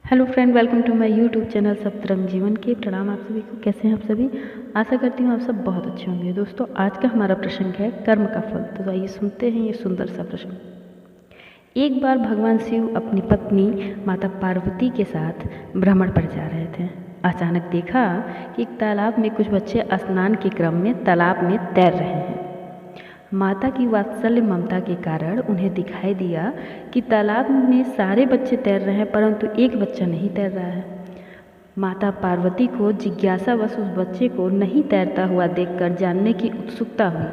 Hello friend, welcome to my YouTube channel Saptrang Jeevan Ke. प्रणाम आप सभी को। कैसे हैं आप सभी? आशा करती हूँ आप सब बहुत अच्छे होंगे। दोस्तों, आज का हमारा प्रसंग है कर्म का फल। तो आइए सुनते हैं ये सुंदर सा प्रसंग। एक बार भगवान शिव अपनी पत्नी माता पार्वती के साथ भ्रमण पर जा रहे थे। अचानक देखा कि एक तालाब में कुछ बच्चे स्नान के क्रम में तालाब में तैर रहे हैं। माता की वात्सल्य ममता के कारण उन्हें दिखाई दिया कि तालाब में सारे बच्चे तैर रहे हैं, परंतु एक बच्चा नहीं तैर रहा है। माता पार्वती को जिज्ञासावश उस बच्चे को नहीं तैरता हुआ देखकर जानने की उत्सुकता हुई।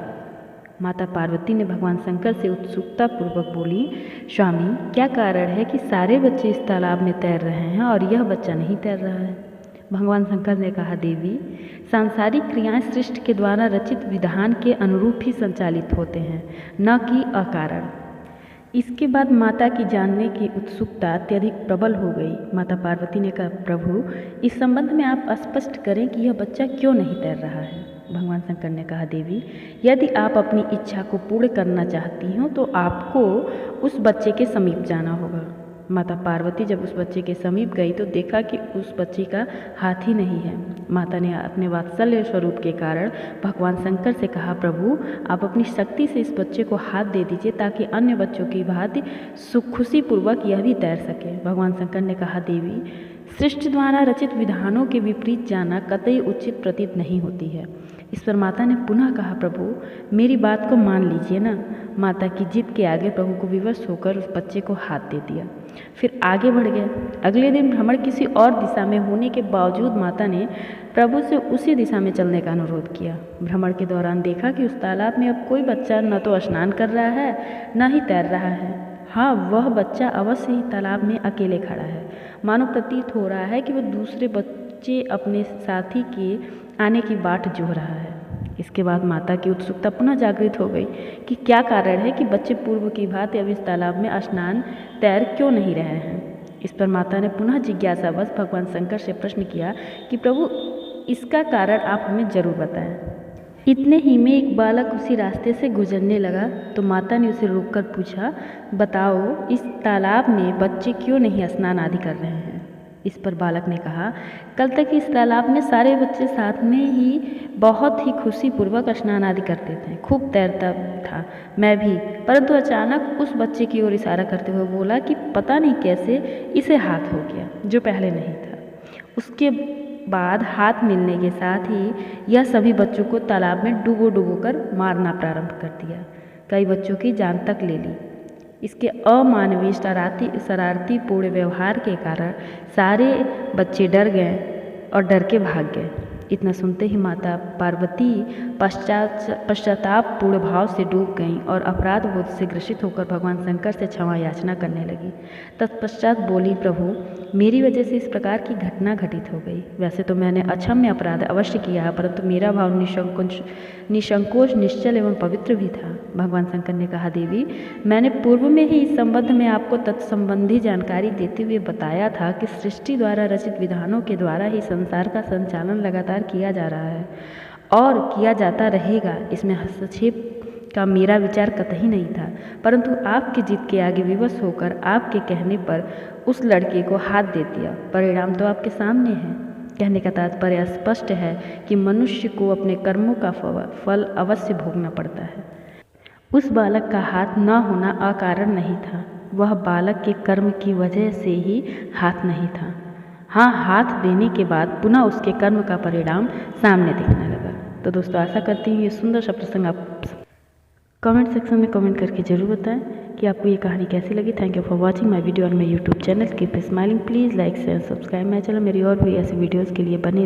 माता पार्वती ने भगवान शंकर से उत्सुकता पूर्वक बोली, स्वामी, क्या कारण है कि सारे बच्चे इस तालाब में तैर रहे हैं और यह बच्चा नहीं तैर रहा है? भगवान शंकर ने कहा, देवी, सांसारिक क्रियाएं सृष्टि के द्वारा रचित विधान के अनुरूप ही संचालित होते हैं, न कि अकारण। इसके बाद माता की जानने की उत्सुकता अत्यधिक प्रबल हो गई। माता पार्वती ने कहा, प्रभु, इस संबंध में आप स्पष्ट करें कि यह बच्चा क्यों नहीं तैर रहा है? भगवान शंकर ने कहा, देवी, यदि आप अपनी इच्छा को पूर्ण करना चाहती हो तो आपको उस बच्चे के समीप जाना होगा। माता पार्वती जब उस बच्चे के समीप गई तो देखा कि उस बच्चे का हाथ ही नहीं है। माता ने अपने वात्सल्य स्वरूप के कारण भगवान शंकर से कहा, प्रभु, आप अपनी शक्ति से इस बच्चे को हाथ दे दीजिए ताकि अन्य बच्चों की भांति खुशीपूर्वक यह भी तैर सके। भगवान शंकर ने कहा, देवी, सृष्टि द्वारा रचित विधानों के विपरीत जाना कतई उचित प्रतीत नहीं होती है। इस पर माता ने पुनः कहा, प्रभु, मेरी बात को मान लीजिए ना। माता की जिद के आगे प्रभु को विवश होकर उस बच्चे को हाथ दे दिया, फिर आगे बढ़ गए। अगले दिन भ्रमण किसी और दिशा में होने के बावजूद माता ने प्रभु से उसी दिशा में चलने का अनुरोध किया। भ्रमण के दौरान देखा कि उस तालाब में अब कोई बच्चा न तो स्नान कर रहा है न ही तैर रहा है। हाँ, वह बच्चा अवश्य ही तालाब में अकेले खड़ा है। मानो प्रतीत हो रहा है कि वह दूसरे बच्चे अपने साथी के आने की बाट जोह रहा है। इसके बाद माता की उत्सुकता पुनः जागृत हो गई कि क्या कारण है कि बच्चे पूर्व की भांति अब इस तालाब में स्नान तैर क्यों नहीं रहे हैं। इस पर माता ने पुनः जिज्ञासावश भगवान शंकर से प्रश्न किया कि प्रभु, इसका कारण आप हमें जरूर बताएं। इतने ही में एक बालक उसी रास्ते से गुजरने लगा तो माता ने उसे रोककर पूछा, बताओ, इस तालाब में बच्चे क्यों नहीं स्नान आदि कर रहे हैं? इस पर बालक ने कहा, कल तक इस तालाब में सारे बच्चे साथ में ही बहुत ही खुशीपूर्वक स्नान आदि करते थे, खूब तैरता था, मैं भी। परंतु अचानक उस बच्चे की ओर इशारा करते हुए बोला कि पता नहीं कैसे इसे हाथ हो गया, जो पहले नहीं था। उसके बाद हाथ मिलने के साथ ही यह सभी बच्चों को तालाब में डूबो डूबो कर मारना प्रारंभ कर दिया। कई बच्चों की जान तक ले ली। इसके अमानवीय शरारती पूर्ण व्यवहार के कारण सारे बच्चे डर गए और डर के भाग गए। इतना सुनते ही माता पार्वती पश्चाताप पूर्ण भाव से डूब गईं और अपराध बोध से ग्रसित होकर भगवान शंकर से क्षमा याचना करने लगी। तत्पश्चात बोली, प्रभु, मेरी वजह से इस प्रकार की घटना घटित हो गई। वैसे तो मैंने अक्षम्य अपराध अवश्य किया है, परंतु मेरा भाव निसंकोच, निश्चल एवं पवित्र भी था। भगवान शंकर ने कहा, देवी, मैंने पूर्व में ही इस संबंध में आपको तत्संबंधी जानकारी देते हुए बताया था कि सृष्टि द्वारा रचित विधानों के द्वारा ही संसार का संचालन लगातार किया जा रहा है और किया जाता रहेगा। इसमें हस्तक्षेप का मेरा विचार कतई नहीं था, परंतु आपकी जिद के आगे विवश होकर आपके कहने पर उस लड़के को हाथ दे दिया। परिणाम तो आपके सामने है। कहने का तात्पर्य स्पष्ट है कि मनुष्य को अपने कर्मों का फल अवश्य भोगना पड़ता है। उस बालक का हाथ न होना अकारण नहीं था, वह बालक के कर्म की वजह से ही हाथ नहीं था। हाँ, हाथ देने के बाद पुनः उसके कर्म का परिणाम सामने दिखने लगा। तो दोस्तों, आशा करती हूँ ये सुंदर सा प्रसंग आप कमेंट सेक्शन में कमेंट करके जरूर बताएं कि आपको ये कहानी कैसी लगी। Thank you for watching my video on my YouTube channel. Keep smiling, please like share subscribe my channel. मेरी और भी ऐसी वीडियोज़ के लिए बने